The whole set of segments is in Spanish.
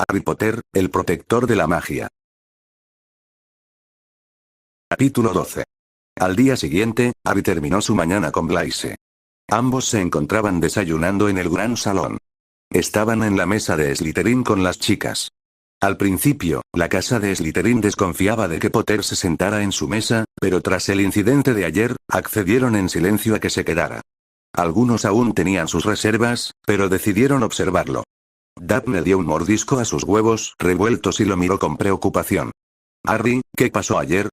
Harry Potter, el protector de la magia. Capítulo 12. Al día siguiente, Harry terminó su mañana con Blaise. Ambos se encontraban desayunando en el gran salón. Estaban en la mesa de Slytherin con las chicas. Al principio, la casa de Slytherin desconfiaba de que Potter se sentara en su mesa, pero tras el incidente de ayer, accedieron en silencio a que se quedara. Algunos aún tenían sus reservas, pero decidieron observarlo. Daphne dio un mordisco a sus huevos revueltos y lo miró con preocupación. Harry, ¿qué pasó ayer?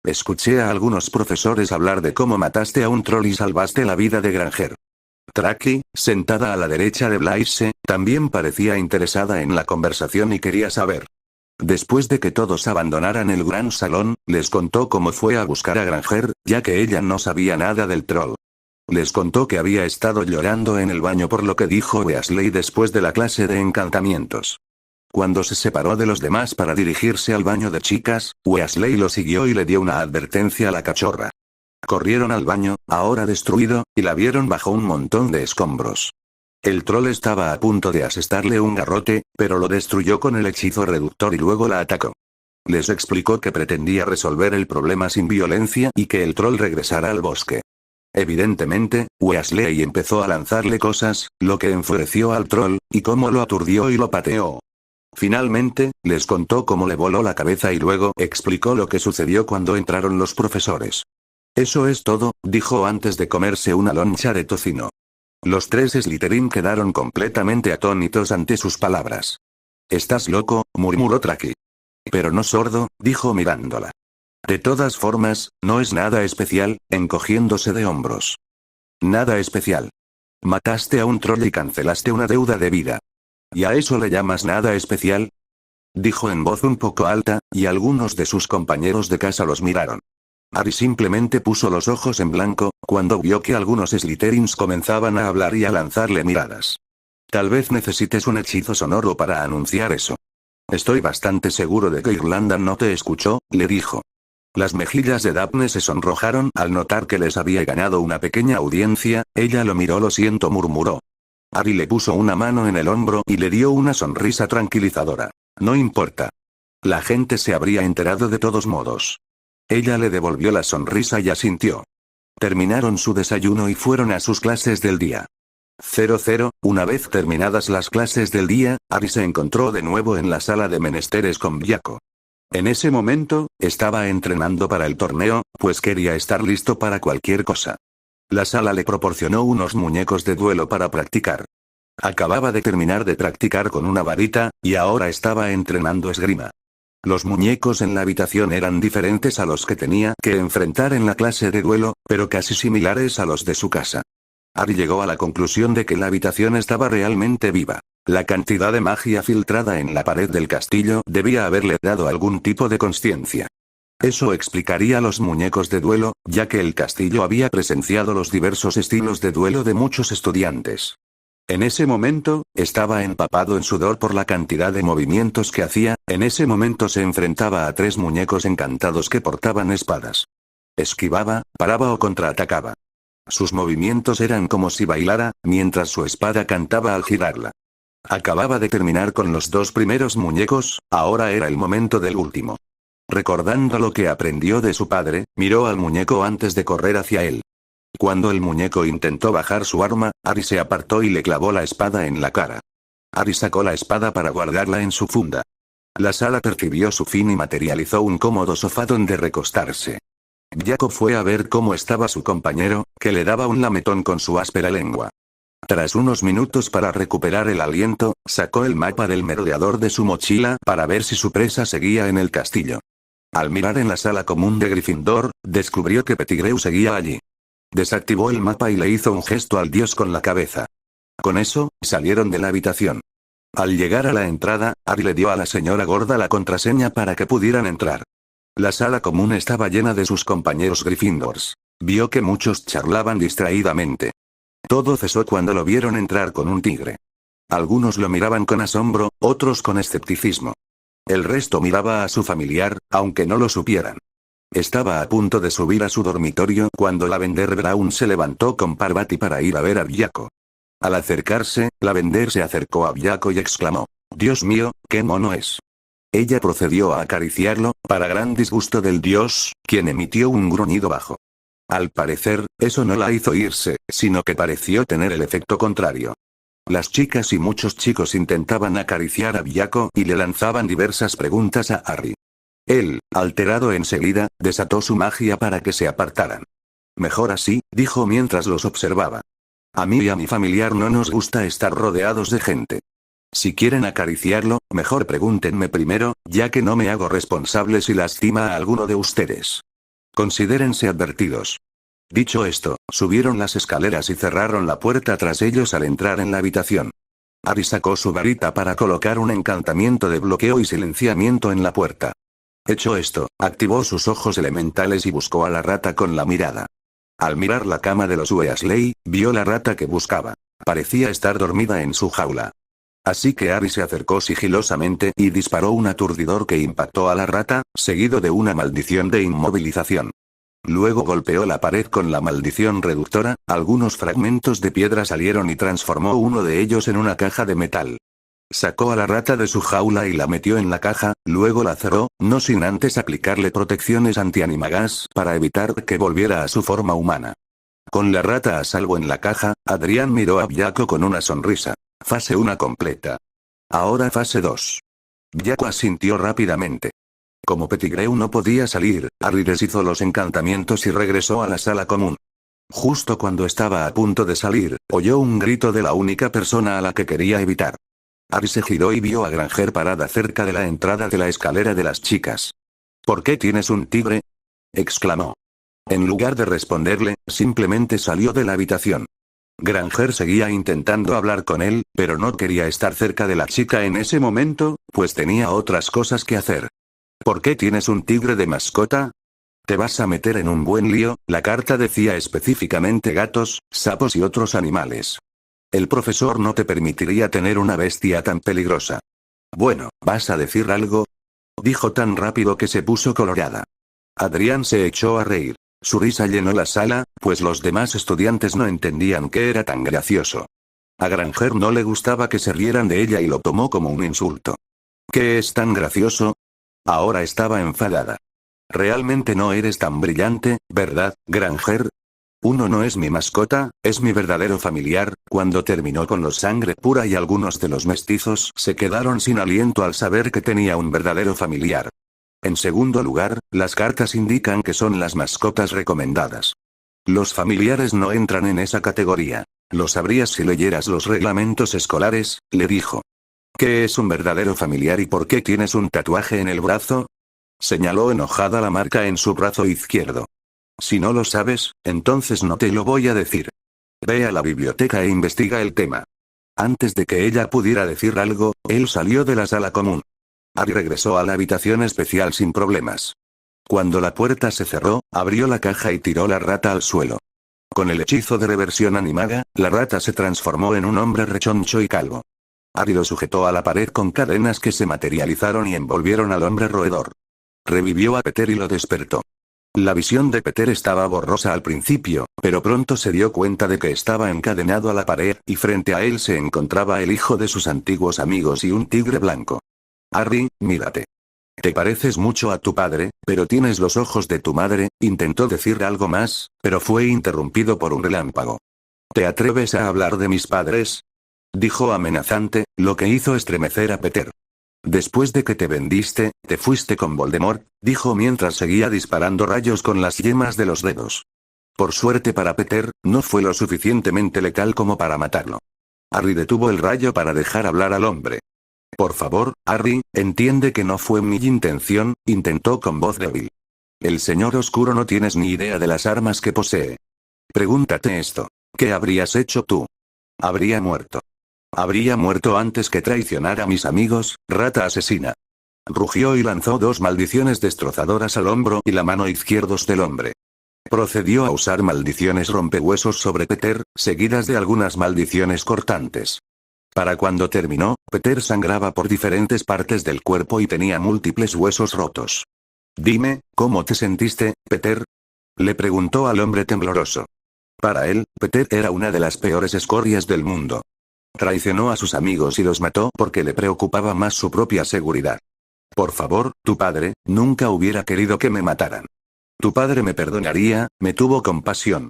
Escuché a algunos profesores hablar de cómo mataste a un troll y salvaste la vida de Granger. Traki, sentada a la derecha de Blaise, también parecía interesada en la conversación y quería saber. Después de que todos abandonaran el gran salón, les contó cómo fue a buscar a Granger, ya que ella no sabía nada del troll. Les contó que había estado llorando en el baño por lo que dijo Weasley después de la clase de encantamientos. Cuando se separó de los demás para dirigirse al baño de chicas, Weasley lo siguió y le dio una advertencia a la cachorra. Corrieron al baño, ahora destruido, y la vieron bajo un montón de escombros. El troll estaba a punto de asestarle un garrote, pero lo destruyó con el hechizo reductor y luego la atacó. Les explicó que pretendía resolver el problema sin violencia y que el troll regresara al bosque. Evidentemente, Weasley empezó a lanzarle cosas, lo que enfureció al troll, y cómo lo aturdió y lo pateó. Finalmente, les contó cómo le voló la cabeza y luego explicó lo que sucedió cuando entraron los profesores. Eso es todo, dijo antes de comerse una loncha de tocino. Los tres Slytherin quedaron completamente atónitos ante sus palabras. «¿Estás loco?», murmuró Traki. «Pero no sordo», dijo mirándola. «De todas formas, no es nada especial», encogiéndose de hombros. «Nada especial. Mataste a un troll y cancelaste una deuda de vida. ¿Y a eso le llamas nada especial?», dijo en voz un poco alta, y algunos de sus compañeros de casa los miraron. Harry simplemente puso los ojos en blanco, cuando vio que algunos Slytherins comenzaban a hablar y a lanzarle miradas. «Tal vez necesites un hechizo sonoro para anunciar eso». «Estoy bastante seguro de que Irlanda no te escuchó», le dijo. Las mejillas de Daphne se sonrojaron al notar que les había ganado una pequeña audiencia, ella lo miró. «Lo siento», murmuró. Harry le puso una mano en el hombro y le dio una sonrisa tranquilizadora. «No importa. La gente se habría enterado de todos modos». Ella le devolvió la sonrisa y asintió. Terminaron su desayuno y fueron a sus clases del día. 00, una vez terminadas las clases del día, Harry se encontró de nuevo en la sala de menesteres con Draco. En ese momento, estaba entrenando para el torneo, pues quería estar listo para cualquier cosa. La sala le proporcionó unos muñecos de duelo para practicar. Acababa de terminar de practicar con una varita, y ahora estaba entrenando esgrima. Los muñecos en la habitación eran diferentes a los que tenía que enfrentar en la clase de duelo, pero casi similares a los de su casa. Harry llegó a la conclusión de que la habitación estaba realmente viva. La cantidad de magia filtrada en la pared del castillo debía haberle dado algún tipo de consciencia. Eso explicaría los muñecos de duelo, ya que el castillo había presenciado los diversos estilos de duelo de muchos estudiantes. En ese momento, estaba empapado en sudor por la cantidad de movimientos que hacía. En ese momento se enfrentaba a tres muñecos encantados que portaban espadas. Esquivaba, paraba o contraatacaba. Sus movimientos eran como si bailara, mientras su espada cantaba al girarla. Acababa de terminar con los dos primeros muñecos, ahora era el momento del último. Recordando lo que aprendió de su padre, miró al muñeco antes de correr hacia él. Cuando el muñeco intentó bajar su arma, Harry se apartó y le clavó la espada en la cara. Harry sacó la espada para guardarla en su funda. La sala percibió su fin y materializó un cómodo sofá donde recostarse. Draco fue a ver cómo estaba su compañero, que le daba un lametón con su áspera lengua. Tras unos minutos para recuperar el aliento, sacó el mapa del merodeador de su mochila para ver si su presa seguía en el castillo. Al mirar en la sala común de Gryffindor, descubrió que Pettigrew seguía allí. Desactivó el mapa y le hizo un gesto al dios con la cabeza. Con eso, salieron de la habitación. Al llegar a la entrada, Harry le dio a la señora gorda la contraseña para que pudieran entrar. La sala común estaba llena de sus compañeros Gryffindors. Vio que muchos charlaban distraídamente. Todo cesó cuando lo vieron entrar con un tigre. Algunos lo miraban con asombro, otros con escepticismo. El resto miraba a su familiar, aunque no lo supieran. Estaba a punto de subir a su dormitorio cuando Lavender Brown se levantó con Parvati para ir a ver a Draco. Al acercarse, Lavender se acercó a Draco y exclamó: Dios mío, qué mono es. Ella procedió a acariciarlo, para gran disgusto del dios, quien emitió un gruñido bajo. Al parecer, eso no la hizo irse, sino que pareció tener el efecto contrario. Las chicas y muchos chicos intentaban acariciar a Byaku y le lanzaban diversas preguntas a Harry. Él, alterado enseguida, desató su magia para que se apartaran. Mejor así, dijo mientras los observaba. A mí y a mi familiar no nos gusta estar rodeados de gente. Si quieren acariciarlo, mejor pregúntenme primero, ya que no me hago responsable si lastima a alguno de ustedes. Considérense advertidos. Dicho esto, subieron las escaleras y cerraron la puerta tras ellos al entrar en la habitación. Harry sacó su varita para colocar un encantamiento de bloqueo y silenciamiento en la puerta. Hecho esto, activó sus ojos elementales y buscó a la rata con la mirada. Al mirar la cama de los Weasley, vio la rata que buscaba. Parecía estar dormida en su jaula. Así que Harry se acercó sigilosamente y disparó un aturdidor que impactó a la rata, seguido de una maldición de inmovilización. Luego golpeó la pared con la maldición reductora, algunos fragmentos de piedra salieron y transformó uno de ellos en una caja de metal. Sacó a la rata de su jaula y la metió en la caja, luego la cerró, no sin antes aplicarle protecciones anti-animagas para evitar que volviera a su forma humana. Con la rata a salvo en la caja, Adrián miró a Byaku con una sonrisa. Fase 1 completa. Ahora fase 2. Byaku asintió rápidamente. Como Pettigrew no podía salir, Harry deshizo los encantamientos y regresó a la sala común. Justo cuando estaba a punto de salir, oyó un grito de la única persona a la que quería evitar. Harry se giró y vio a Granger parada cerca de la entrada de la escalera de las chicas. ¿Por qué tienes un tigre?, exclamó. En lugar de responderle, simplemente salió de la habitación. Granger seguía intentando hablar con él, pero no quería estar cerca de la chica en ese momento, pues tenía otras cosas que hacer. ¿Por qué tienes un tigre de mascota? Te vas a meter en un buen lío, la carta decía específicamente gatos, sapos y otros animales. El profesor no te permitiría tener una bestia tan peligrosa. Bueno, ¿vas a decir algo?, dijo tan rápido que se puso colorada. Adrián se echó a reír. Su risa llenó la sala, pues los demás estudiantes no entendían qué era tan gracioso. A Granger no le gustaba que se rieran de ella y lo tomó como un insulto. ¿Qué es tan gracioso? Ahora estaba enfadada. Realmente no eres tan brillante, ¿verdad, Granger? Uno no es mi mascota, es mi verdadero familiar. Cuando terminó con los sangre pura y algunos de los mestizos se quedaron sin aliento al saber que tenía un verdadero familiar. En segundo lugar, las cartas indican que son las mascotas recomendadas. Los familiares no entran en esa categoría. Lo sabrías si leyeras los reglamentos escolares, le dijo. ¿Qué es un verdadero familiar y por qué tienes un tatuaje en el brazo? Señaló enojada la marca en su brazo izquierdo. Si no lo sabes, entonces no te lo voy a decir. Ve a la biblioteca e investiga el tema. Antes de que ella pudiera decir algo, él salió de la sala común. Harry regresó a la habitación especial sin problemas. Cuando la puerta se cerró, abrió la caja y tiró la rata al suelo. Con el hechizo de reversión animada, la rata se transformó en un hombre rechoncho y calvo. Harry lo sujetó a la pared con cadenas que se materializaron y envolvieron al hombre roedor. Revivió a Peter y lo despertó. La visión de Peter estaba borrosa al principio, pero pronto se dio cuenta de que estaba encadenado a la pared, y frente a él se encontraba el hijo de sus antiguos amigos y un tigre blanco. Harry, mírate. Te pareces mucho a tu padre, pero tienes los ojos de tu madre. Intentó decir algo más, pero fue interrumpido por un relámpago. ¿Te atreves a hablar de mis padres?, dijo amenazante, lo que hizo estremecer a Peter. Después de que te vendiste, te fuiste con Voldemort, dijo mientras seguía disparando rayos con las yemas de los dedos. Por suerte para Peter, no fue lo suficientemente letal como para matarlo. Harry detuvo el rayo para dejar hablar al hombre. Por favor, Harry, entiende que no fue mi intención, intentó con voz débil. El señor oscuro no tienes ni idea de las armas que posee. Pregúntate esto. ¿Qué habrías hecho tú? Habría muerto. Habría muerto antes que traicionar a mis amigos, rata asesina. Rugió y lanzó 2 maldiciones destrozadoras al hombro y la mano izquierdos del hombre. Procedió a usar maldiciones rompehuesos sobre Peter, seguidas de algunas maldiciones cortantes. Para cuando terminó, Peter sangraba por diferentes partes del cuerpo y tenía múltiples huesos rotos. Dime, ¿cómo te sentiste, Peter?, le preguntó al hombre tembloroso. Para él, Peter era una de las peores escorias del mundo. Traicionó a sus amigos y los mató porque le preocupaba más su propia seguridad. Por favor, tu padre, nunca hubiera querido que me mataran. Tu padre me perdonaría, me tuvo compasión.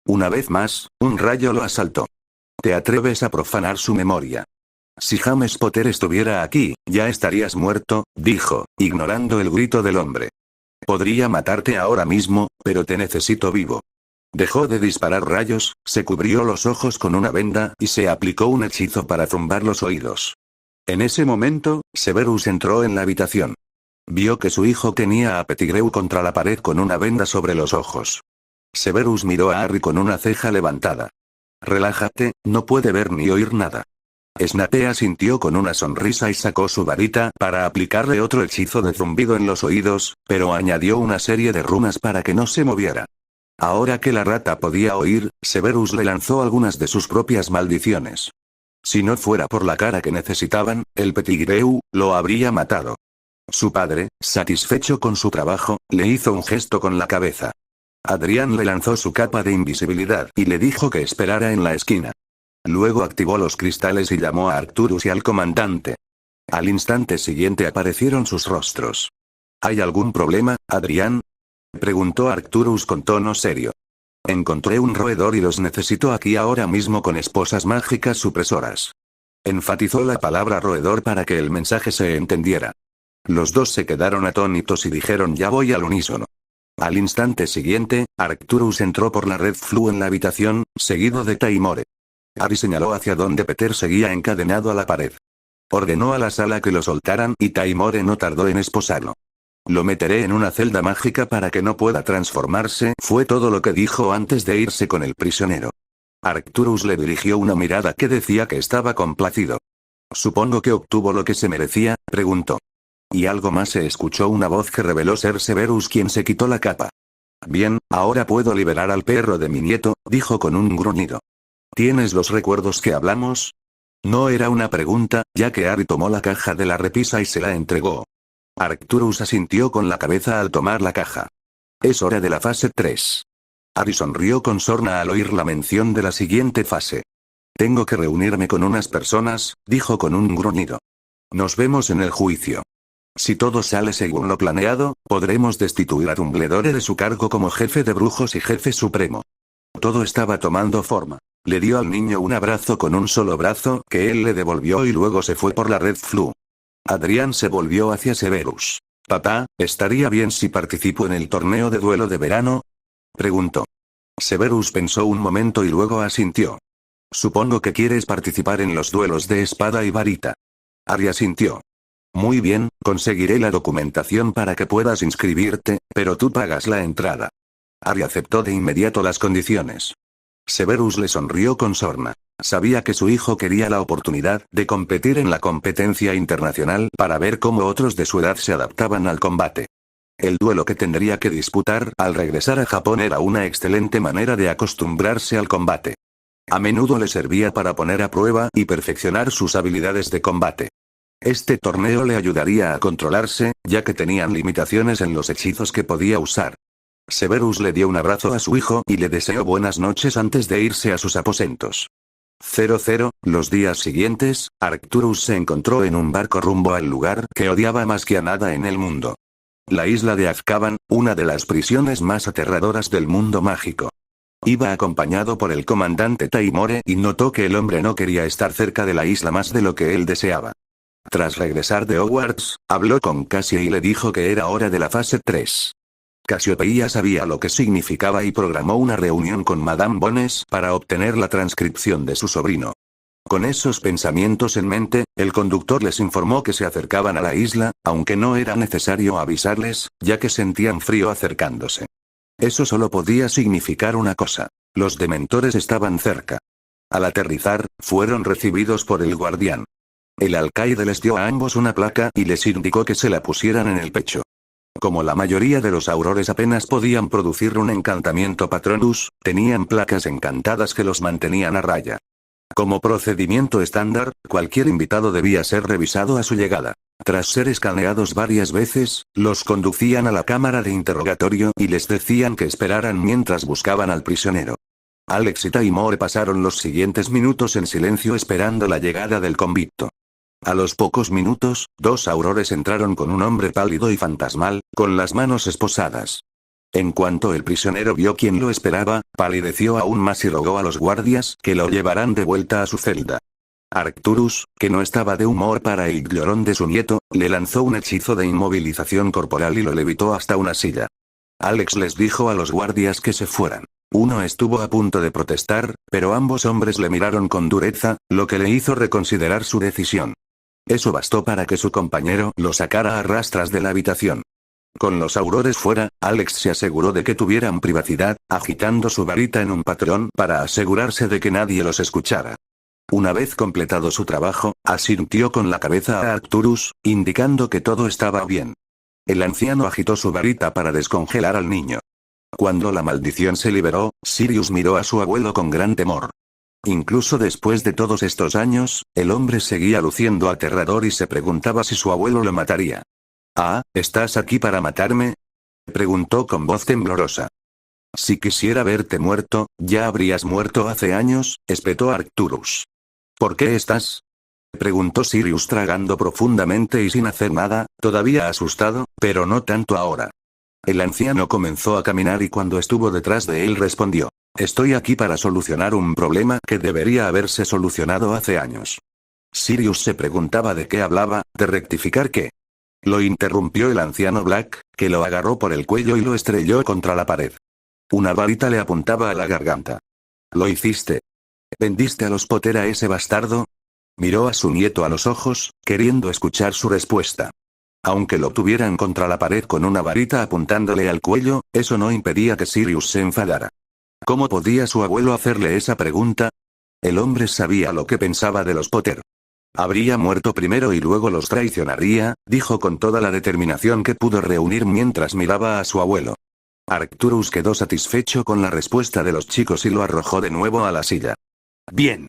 Una vez más, un rayo lo asaltó. ¿Te atreves a profanar su memoria? Si James Potter estuviera aquí, ya estarías muerto, dijo, ignorando el grito del hombre. Podría matarte ahora mismo, pero te necesito vivo. Dejó de disparar rayos, se cubrió los ojos con una venda y se aplicó un hechizo para zumbar los oídos. En ese momento, Severus entró en la habitación. Vio que su hijo tenía a Pettigrew contra la pared con una venda sobre los ojos. Severus miró a Harry con una ceja levantada. Relájate, no puede ver ni oír nada. Snape asintió con una sonrisa y sacó su varita para aplicarle otro hechizo de zumbido en los oídos, pero añadió una serie de runas para que no se moviera. Ahora que la rata podía oír, Severus le lanzó algunas de sus propias maldiciones. Si no fuera por la cara que necesitaban, el Pettigrew lo habría matado. Su padre, satisfecho con su trabajo, le hizo un gesto con la cabeza. Adrián le lanzó su capa de invisibilidad y le dijo que esperara en la esquina. Luego activó los cristales y llamó a Arcturus y al comandante. Al instante siguiente aparecieron sus rostros. ¿Hay algún problema, Adrián?, preguntó Arcturus con tono serio. Encontré un roedor y los necesito aquí ahora mismo con esposas mágicas supresoras. Enfatizó la palabra roedor para que el mensaje se entendiera. Los dos se quedaron atónitos y dijeron ya voy al unísono. Al instante siguiente, Arcturus entró por la red flu en la habitación, seguido de Taimore. Harry señaló hacia donde Peter seguía encadenado a la pared. Ordenó a la sala que lo soltaran y Taimore no tardó en esposarlo. Lo meteré en una celda mágica para que no pueda transformarse, fue todo lo que dijo antes de irse con el prisionero. Arcturus le dirigió una mirada que decía que estaba complacido. Supongo que obtuvo lo que se merecía, preguntó. Y algo más se escuchó una voz que reveló ser Severus quien se quitó la capa. Bien, ahora puedo liberar al perro de mi nieto, dijo con un gruñido. ¿Tienes los recuerdos que hablamos? No era una pregunta, ya que Harry tomó la caja de la repisa y se la entregó. Arcturus asintió con la cabeza al tomar la caja. Es hora de la fase 3. Harry sonrió con sorna al oír la mención de la siguiente fase. Tengo que reunirme con unas personas, dijo con un gruñido. Nos vemos en el juicio. Si todo sale según lo planeado, podremos destituir a Dumbledore de su cargo como jefe de brujos y jefe supremo. Todo estaba tomando forma. Le dio al niño un abrazo con un solo brazo que él le devolvió y luego se fue por la red flu. Adrián se volvió hacia Severus. Papá, ¿estaría bien si participo en el torneo de duelo de verano?, preguntó. Severus pensó un momento y luego asintió. Supongo que quieres participar en los duelos de espada y varita. Harry asintió. Muy bien, conseguiré la documentación para que puedas inscribirte, pero tú pagas la entrada. Harry aceptó de inmediato las condiciones. Severus le sonrió con sorna. Sabía que su hijo quería la oportunidad de competir en la competencia internacional para ver cómo otros de su edad se adaptaban al combate. El duelo que tendría que disputar al regresar a Japón era una excelente manera de acostumbrarse al combate. A menudo le servía para poner a prueba y perfeccionar sus habilidades de combate. Este torneo le ayudaría a controlarse, ya que tenían limitaciones en los hechizos que podía usar. Severus le dio un abrazo a su hijo y le deseó buenas noches antes de irse a sus aposentos. 00, los días siguientes, Arcturus se encontró en un barco rumbo al lugar que odiaba más que a nada en el mundo. La isla de Azkaban, una de las prisiones más aterradoras del mundo mágico. Iba acompañado por el comandante Taimore y notó que el hombre no quería estar cerca de la isla más de lo que él deseaba. Tras regresar de Hogwarts, habló con Cassie y le dijo que era hora de la fase 3. Cassiopeia sabía lo que significaba y programó una reunión con Madame Bones para obtener la transcripción de su sobrino. Con esos pensamientos en mente, el conductor les informó que se acercaban a la isla, aunque no era necesario avisarles, ya que sentían frío acercándose. Eso solo podía significar una cosa: los dementores estaban cerca. Al aterrizar, fueron recibidos por el guardián. El alcaide les dio a ambos una placa y les indicó que se la pusieran en el pecho. Como la mayoría de los aurores apenas podían producir un encantamiento Patronus, tenían placas encantadas que los mantenían a raya. Como procedimiento estándar, cualquier invitado debía ser revisado a su llegada. Tras ser escaneados varias veces, los conducían a la cámara de interrogatorio y les decían que esperaran mientras buscaban al prisionero. Alex y Taimore pasaron los siguientes minutos en silencio esperando la llegada del convicto. A los pocos minutos, dos aurores entraron con un hombre pálido y fantasmal, con las manos esposadas. En cuanto el prisionero vio quién lo esperaba, palideció aún más y rogó a los guardias que lo llevaran de vuelta a su celda. Arcturus, que no estaba de humor para el llorón de su nieto, le lanzó un hechizo de inmovilización corporal y lo levitó hasta una silla. Alex les dijo a los guardias que se fueran. Uno estuvo a punto de protestar, pero ambos hombres le miraron con dureza, lo que le hizo reconsiderar su decisión. Eso bastó para que su compañero lo sacara a rastras de la habitación. Con los aurores fuera, Alex se aseguró de que tuvieran privacidad, agitando su varita en un patrón para asegurarse de que nadie los escuchara. Una vez completado su trabajo, asintió con la cabeza a Arcturus, indicando que todo estaba bien. El anciano agitó su varita para descongelar al niño. Cuando la maldición se liberó, Sirius miró a su abuelo con gran temor. Incluso después de todos estos años, el hombre seguía luciendo aterrador y se preguntaba si su abuelo lo mataría. «Ah, ¿estás aquí para matarme?», preguntó con voz temblorosa. «Si quisiera verte muerto, ya habrías muerto hace años», espetó Arcturus. «¿Por qué estás?», preguntó Sirius tragando profundamente y sin hacer nada, todavía asustado, pero no tanto ahora. El anciano comenzó a caminar y cuando estuvo detrás de él respondió. «Estoy aquí para solucionar un problema que debería haberse solucionado hace años». Sirius se preguntaba de qué hablaba, de rectificar qué. Lo interrumpió el anciano Black, que lo agarró por el cuello y lo estrelló contra la pared. Una varita le apuntaba a la garganta. «¿Lo hiciste? ¿Vendiste a los Potter a ese bastardo?». Miró a su nieto a los ojos, queriendo escuchar su respuesta. Aunque lo tuvieran contra la pared con una varita apuntándole al cuello, eso no impedía que Sirius se enfadara. ¿Cómo podía su abuelo hacerle esa pregunta? El hombre sabía lo que pensaba de los Potter. Habría muerto primero y luego los traicionaría, dijo con toda la determinación que pudo reunir mientras miraba a su abuelo. Arcturus quedó satisfecho con la respuesta de los chicos y lo arrojó de nuevo a la silla. «Bien.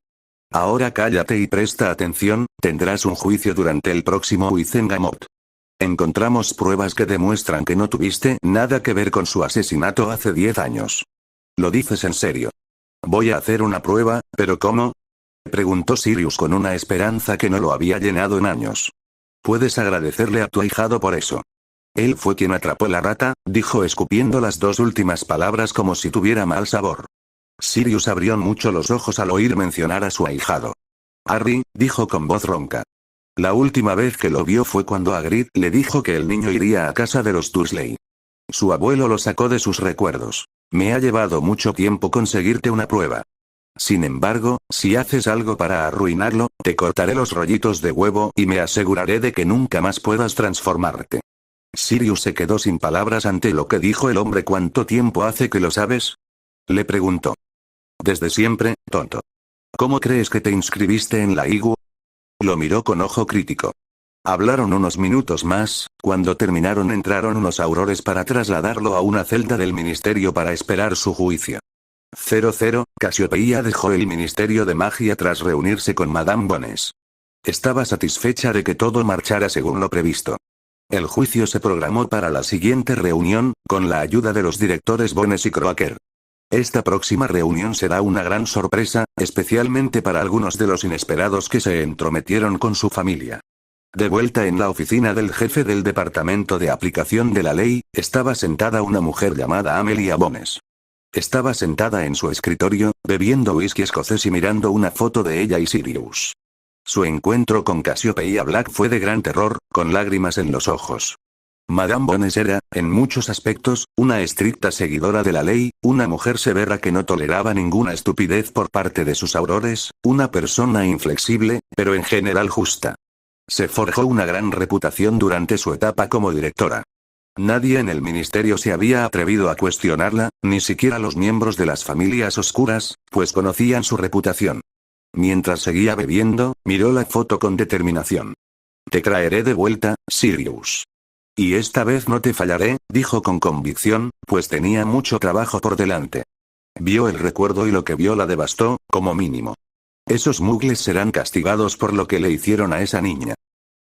Ahora cállate y presta atención, tendrás un juicio durante el próximo Wizengamot. Encontramos pruebas que demuestran que no tuviste nada que ver con su asesinato hace 10 años. ¿Lo dices en serio? Voy a hacer una prueba, ¿pero cómo?», preguntó Sirius con una esperanza que no lo había llenado en años. «Puedes agradecerle a tu ahijado por eso. Él fue quien atrapó la rata», dijo escupiendo las dos últimas palabras como si tuviera mal sabor. Sirius abrió mucho los ojos al oír mencionar a su ahijado. «Harry», dijo con voz ronca. La última vez que lo vio fue cuando Hagrid le dijo que el niño iría a casa de los Dursley. Su abuelo lo sacó de sus recuerdos. «Me ha llevado mucho tiempo conseguirte una prueba. Sin embargo, si haces algo para arruinarlo, te cortaré los rollitos de huevo y me aseguraré de que nunca más puedas transformarte». Sirius se quedó sin palabras ante lo que dijo el hombre. «¿Cuánto tiempo hace que lo sabes?», le preguntó. «Desde siempre, tonto. ¿Cómo crees que te inscribiste en la IGU?». Lo miró con ojo crítico. Hablaron unos minutos más, cuando terminaron entraron unos aurores para trasladarlo a una celda del ministerio para esperar su juicio. 00, Casiopeia dejó el Ministerio de Magia tras reunirse con Madame Bones. Estaba satisfecha de que todo marchara según lo previsto. El juicio se programó para la siguiente reunión, con la ayuda de los directores Bones y Croaker. Esta próxima reunión será una gran sorpresa, especialmente para algunos de los inesperados que se entrometieron con su familia. De vuelta en la oficina del jefe del Departamento de Aplicación de la Ley, estaba sentada una mujer llamada Amelia Bones. Estaba sentada en su escritorio, bebiendo whisky escocés y mirando una foto de ella y Sirius. Su encuentro con Casiopeia Black fue de gran terror, con lágrimas en los ojos. Madame Bones era, en muchos aspectos, una estricta seguidora de la ley, una mujer severa que no toleraba ninguna estupidez por parte de sus aurores, una persona inflexible, pero en general justa. Se forjó una gran reputación durante su etapa como directora. Nadie en el ministerio se había atrevido a cuestionarla, ni siquiera los miembros de las familias oscuras, pues conocían su reputación. Mientras seguía bebiendo, miró la foto con determinación. «Te traeré de vuelta, Sirius. Y esta vez no te fallaré», dijo con convicción, pues tenía mucho trabajo por delante. Vio el recuerdo y lo que vio la devastó, como mínimo. Esos muggles serán castigados por lo que le hicieron a esa niña.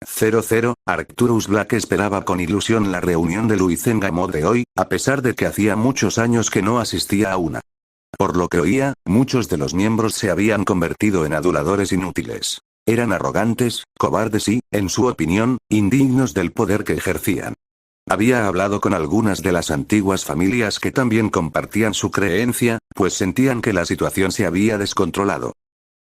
00, Arcturus Black esperaba con ilusión la reunión de Wizengamot de hoy, a pesar de que hacía muchos años que no asistía a una. Por lo que oía, muchos de los miembros se habían convertido en aduladores inútiles. Eran arrogantes, cobardes y, en su opinión, indignos del poder que ejercían. Había hablado con algunas de las antiguas familias que también compartían su creencia, pues sentían que la situación se había descontrolado.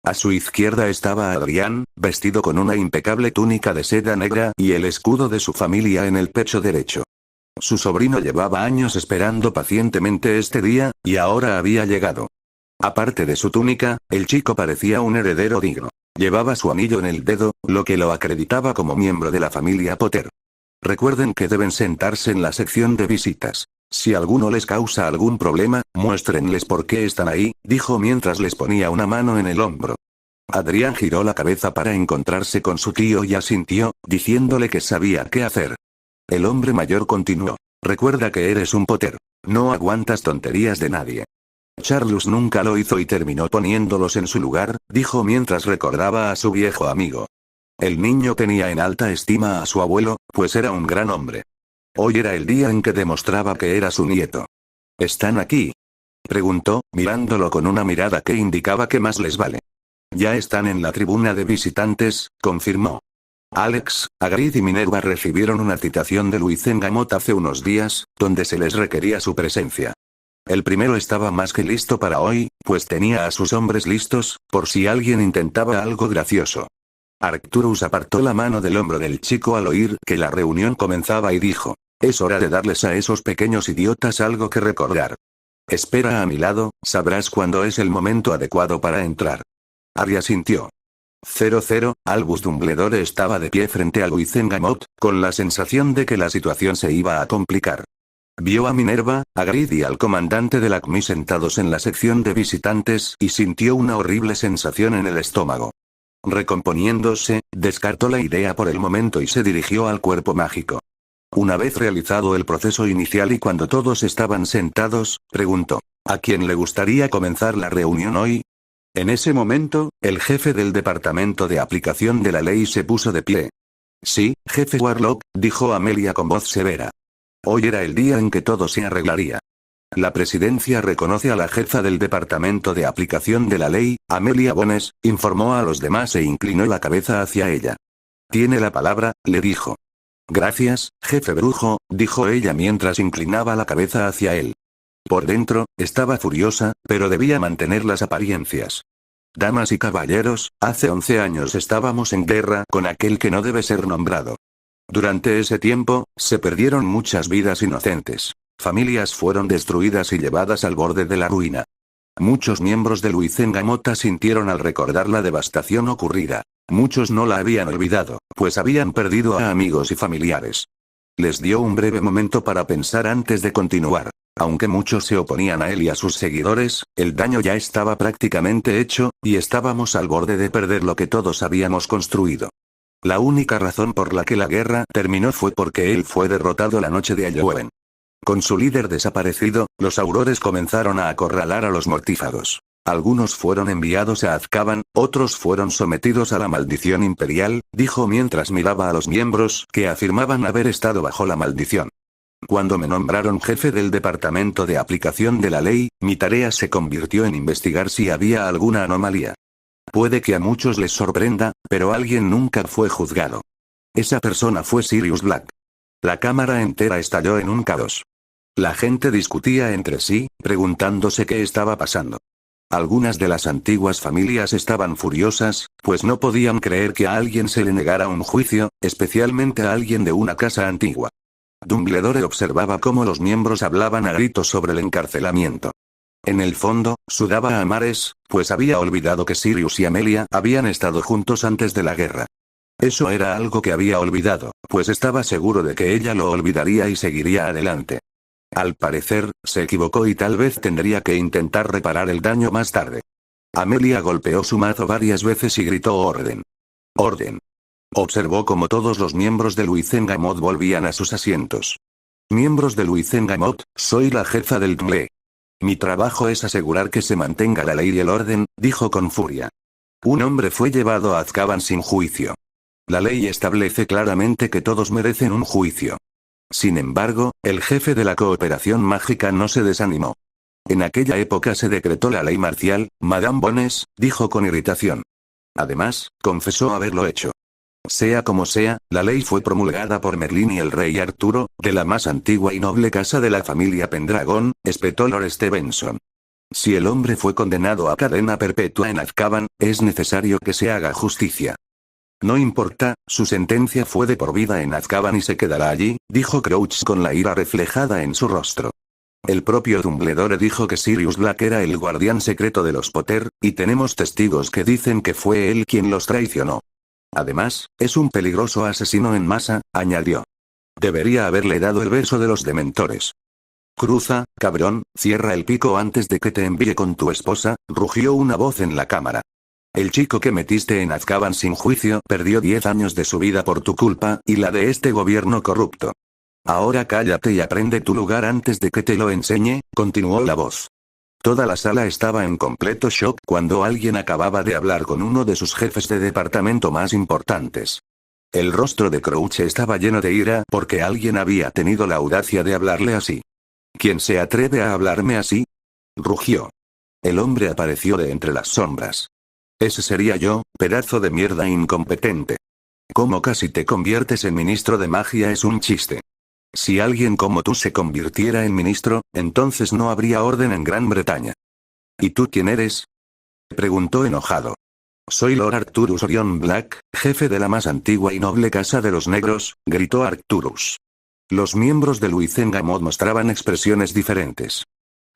A su izquierda estaba Adrián, vestido con una impecable túnica de seda negra y el escudo de su familia en el pecho derecho. Su sobrino llevaba años esperando pacientemente este día, y ahora había llegado. Aparte de su túnica, el chico parecía un heredero digno. Llevaba su anillo en el dedo, lo que lo acreditaba como miembro de la familia Potter. Recuerden que deben sentarse en la sección de visitas. Si alguno les causa algún problema, muéstrenles por qué están ahí, dijo mientras les ponía una mano en el hombro. Adrián giró la cabeza para encontrarse con su tío y asintió, diciéndole que sabía qué hacer. El hombre mayor continuó. Recuerda que eres un Potter. No aguantas tonterías de nadie. Charles nunca lo hizo y terminó poniéndolos en su lugar, dijo mientras recordaba a su viejo amigo. El niño tenía en alta estima a su abuelo, pues era un gran hombre. Hoy era el día en que demostraba que era su nieto. ¿Están aquí?, preguntó, mirándolo con una mirada que indicaba que más les vale. Ya están en la tribuna de visitantes, confirmó. Alex, Hagrid y Minerva recibieron una citación de Luizengamot hace unos días, donde se les requería su presencia. El primero estaba más que listo para hoy, pues tenía a sus hombres listos, por si alguien intentaba algo gracioso. Arcturus apartó la mano del hombro del chico al oír que la reunión comenzaba y dijo: es hora de darles a esos pequeños idiotas algo que recordar. Espera a mi lado, sabrás cuándo es el momento adecuado para entrar. Harry asintió. 00, Albus Dumbledore estaba de pie frente a Luizengamot, con la sensación de que la situación se iba a complicar. Vio a Minerva, a Hagrid y al comandante de la CMI sentados en la sección de visitantes y sintió una horrible sensación en el estómago. Recomponiéndose, descartó la idea por el momento y se dirigió al cuerpo mágico. Una vez realizado el proceso inicial y cuando todos estaban sentados, preguntó: ¿a quién le gustaría comenzar la reunión hoy? En ese momento, el jefe del departamento de aplicación de la ley se puso de pie. Sí, jefe Warlock, dijo Amelia con voz severa. Hoy era el día en que todo se arreglaría. La presidencia reconoce a la jefa del departamento de aplicación de la ley, Amelia Bones, informó a los demás e inclinó la cabeza hacia ella. Tiene la palabra, le dijo. Gracias, jefe brujo, dijo ella mientras inclinaba la cabeza hacia él. Por dentro, estaba furiosa, pero debía mantener las apariencias. Damas y caballeros, hace 11 años estábamos en guerra con aquel que no debe ser nombrado. Durante ese tiempo, se perdieron muchas vidas inocentes. Familias fueron destruidas y llevadas al borde de la ruina. Muchos miembros de Luizengamot sintieron al recordar la devastación ocurrida. Muchos no la habían olvidado, pues habían perdido a amigos y familiares. Les dio un breve momento para pensar antes de continuar. Aunque muchos se oponían a él y a sus seguidores, el daño ya estaba prácticamente hecho, y estábamos al borde de perder lo que todos habíamos construido. La única razón por la que la guerra terminó fue porque él fue derrotado la noche de Halloween. Con su líder desaparecido, los aurores comenzaron a acorralar a los mortífagos. Algunos fueron enviados a Azkaban, otros fueron sometidos a la maldición imperial, dijo mientras miraba a los miembros que afirmaban haber estado bajo la maldición. Cuando me nombraron jefe del departamento de aplicación de la ley, mi tarea se convirtió en investigar si había alguna anomalía. Puede que a muchos les sorprenda, pero alguien nunca fue juzgado. Esa persona fue Sirius Black. La cámara entera estalló en un caos. La gente discutía entre sí, preguntándose qué estaba pasando. Algunas de las antiguas familias estaban furiosas, pues no podían creer que a alguien se le negara un juicio, especialmente a alguien de una casa antigua. Dumbledore observaba cómo los miembros hablaban a gritos sobre el encarcelamiento. En el fondo, sudaba a mares, pues había olvidado que Sirius y Amelia habían estado juntos antes de la guerra. Eso era algo que había olvidado, pues estaba seguro de que ella lo olvidaría y seguiría adelante. Al parecer, se equivocó y tal vez tendría que intentar reparar el daño más tarde. Amelia golpeó su mazo varias veces y gritó orden. ¡Orden! Observó cómo todos los miembros de Luizengamot volvían a sus asientos. Miembros de Luizengamot, soy la jefa del DMLE. Mi trabajo es asegurar que se mantenga la ley y el orden, dijo con furia. Un hombre fue llevado a Azkaban sin juicio. La ley establece claramente que todos merecen un juicio. Sin embargo, el jefe de la cooperación mágica no se desanimó. En aquella época se decretó la ley marcial, Madame Bones, dijo con irritación. Además, confesó haberlo hecho. Sea como sea, la ley fue promulgada por Merlín y el rey Arturo, de la más antigua y noble casa de la familia Pendragon, espetó Lord Stevenson. Si el hombre fue condenado a cadena perpetua en Azkaban, es necesario que se haga justicia. No importa, su sentencia fue de por vida en Azkaban y se quedará allí, dijo Crouch con la ira reflejada en su rostro. El propio Dumbledore dijo que Sirius Black era el guardián secreto de los Potter, y tenemos testigos que dicen que fue él quien los traicionó. Además, es un peligroso asesino en masa, añadió. Debería haberle dado el beso de los dementores. Cruza, cabrón, cierra el pico antes de que te envíe con tu esposa, rugió una voz en la cámara. El chico que metiste en Azkaban sin juicio perdió 10 años de su vida por tu culpa, y la de este gobierno corrupto. Ahora cállate y aprende tu lugar antes de que te lo enseñe, continuó la voz. Toda la sala estaba en completo shock cuando alguien acababa de hablar con uno de sus jefes de departamento más importantes. El rostro de Crouch estaba lleno de ira porque alguien había tenido la audacia de hablarle así. ¿Quién se atreve a hablarme así? Rugió. El hombre apareció de entre las sombras. Ese sería yo, pedazo de mierda incompetente. Cómo casi te conviertes en ministro de magia es un chiste. Si alguien como tú se convirtiera en ministro, entonces no habría orden en Gran Bretaña. ¿Y tú quién eres? Preguntó enojado. Soy Lord Arcturus Orion Black, jefe de la más antigua y noble casa de los negros, gritó Arcturus. Los miembros de Luizengamot mostraban expresiones diferentes.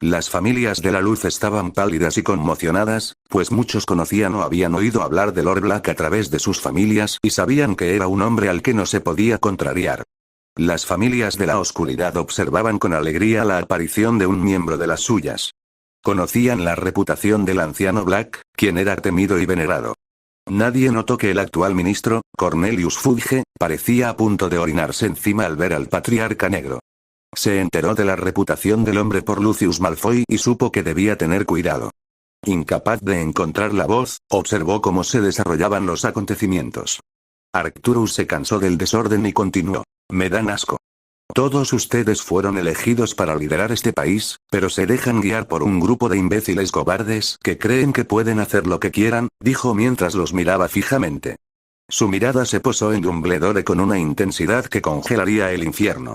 Las familias de la luz estaban pálidas y conmocionadas, pues muchos conocían o habían oído hablar de Lord Black a través de sus familias y sabían que era un hombre al que no se podía contrariar. Las familias de la oscuridad observaban con alegría la aparición de un miembro de las suyas. Conocían la reputación del anciano Black, quien era temido y venerado. Nadie notó que el actual ministro, Cornelius Fudge, parecía a punto de orinarse encima al ver al patriarca negro. Se enteró de la reputación del hombre por Lucius Malfoy y supo que debía tener cuidado. Incapaz de encontrar la voz, observó cómo se desarrollaban los acontecimientos. Arcturus se cansó del desorden y continuó. Me dan asco. Todos ustedes fueron elegidos para liderar este país, pero se dejan guiar por un grupo de imbéciles cobardes que creen que pueden hacer lo que quieran, dijo mientras los miraba fijamente. Su mirada se posó en Dumbledore con una intensidad que congelaría el infierno.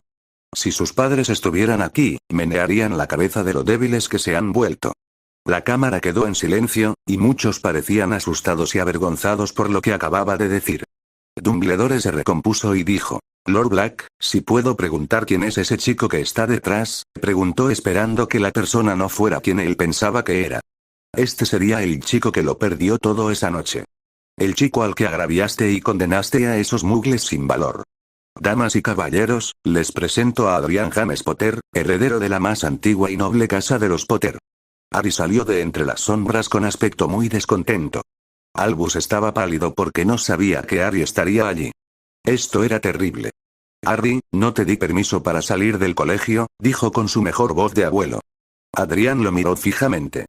Si sus padres estuvieran aquí, menearían la cabeza de lo débiles que se han vuelto. La cámara quedó en silencio, y muchos parecían asustados y avergonzados por lo que acababa de decir. Dumbledore se recompuso y dijo. Lord Black, si puedo preguntar quién es ese chico que está detrás, preguntó esperando que la persona no fuera quien él pensaba que era. Este sería el chico que lo perdió todo esa noche. El chico al que agraviaste y condenaste a esos mugles sin valor. Damas y caballeros, les presento a Adrian James Potter, heredero de la más antigua y noble casa de los Potter. Harry salió de entre las sombras con aspecto muy descontento. Albus estaba pálido porque no sabía que Harry estaría allí. Esto era terrible. Harry, no te di permiso para salir del colegio, dijo con su mejor voz de abuelo. Adrián lo miró fijamente.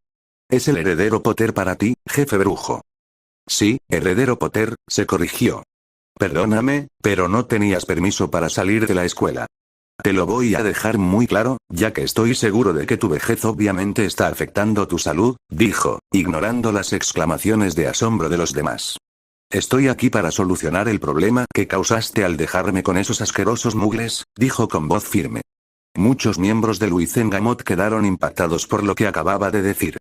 ¿Es el heredero Potter para ti, jefe brujo? Sí, heredero Potter, se corrigió. Perdóname, pero no tenías permiso para salir de la escuela. Te lo voy a dejar muy claro, ya que estoy seguro de que tu vejez obviamente está afectando tu salud, dijo, ignorando las exclamaciones de asombro de los demás. Estoy aquí para solucionar el problema que causaste al dejarme con esos asquerosos mugles, dijo con voz firme. Muchos miembros de Luizengamot quedaron impactados por lo que acababa de decir.